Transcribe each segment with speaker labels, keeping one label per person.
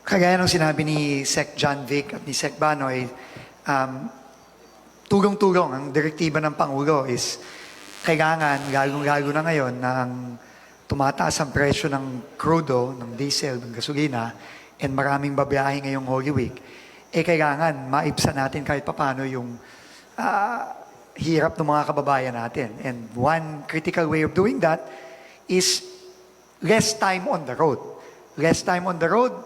Speaker 1: Kagaya ng sinabi ni Sec. John Vic at ni Sec. Banoy, tulong-tulong ang direktiba ng Pangulo is kailangan, lalong-lalo na ngayon, na ang tumataas ang presyo ng crudo, ng diesel, ng gasolina, and maraming babiyahe ngayong Holy Week, kailangan maibsan natin kahit papano yung hirap ng mga kababayan natin. And one critical way of doing that is less time on the road. Less time on the road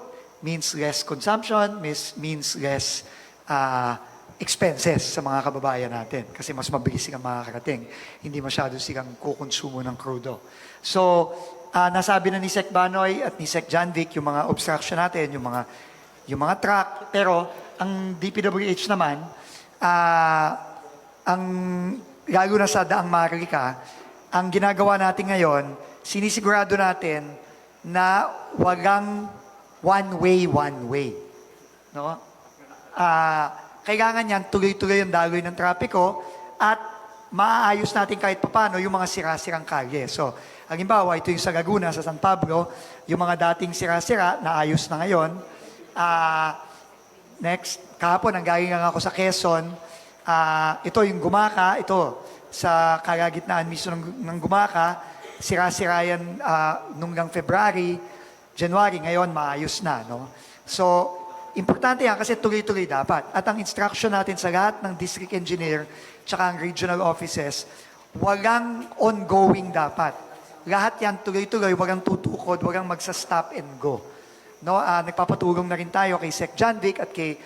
Speaker 1: means less consumption, means less expenses sa mga kababayan natin kasi mas mabilis silang makakarating. Hindi masyado silang kukonsumo ng crudo. So, nasabi na ni Sec. Banoy at ni Sec. John Vic yung mga obstruction natin, yung mga truck. Pero, ang DPWH naman, ang lalo na sa Daang Marlica, ang ginagawa natin ngayon, sinisigurado natin na walang one way. No? Kailangan yan, tuloy-tuloy ang daloy ng trapiko at maaayos natin kahit papano yung mga sira-sirang kalye. So, halimbawa, ito yung sa Laguna, sa San Pablo, yung mga dating sira-sira, naayos na ngayon. Next, kahapon, ang galing lang ako sa Quezon. Ito yung Gumaka, ito, sa kalagitnaan mismo ng Gumaka, sira-sira yan nung February, January, ngayon maayos na. No? So, importante yan kasi tuloy-tuloy dapat. At ang instruction natin sa lahat ng district engineer tsaka ang regional offices, walang ongoing dapat. Lahat yan tuloy-tuloy, walang tutukod, walang magsa-stop and go. No, nagpapatulong na rin tayo kay Sec. John Vic at kay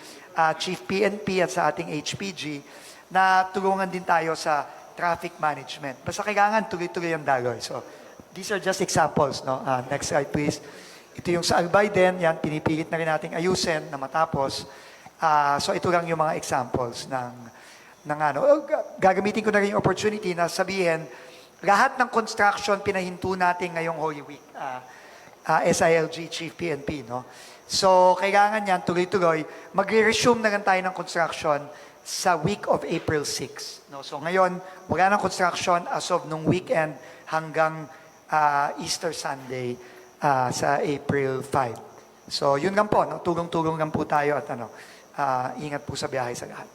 Speaker 1: Chief PNP at sa ating HPG na tulungan din tayo sa traffic management. Basta kailangan tuloy-tuloy ang daloy. So, these are just examples. No? Next slide, please. Ito yung sa Albay din, yan, pinipilit na rin nating ayusin na matapos. So ito lang yung mga examples ng ano. Gagamitin ko na rin yung opportunity na sabihin, lahat ng construction pinahinto natin ngayong Holy Week. SILG, Chief PNP, no? So kailangan yan, tuloy-tuloy, magre-resume na lang tayo ng construction sa week of April 6. No? So ngayon, wala ng construction as of nung weekend hanggang Easter Sunday. Sa April 5. So, yun lang po. No? Tulong-tulong lang po tayo at ingat po sa biyahe sa lahat.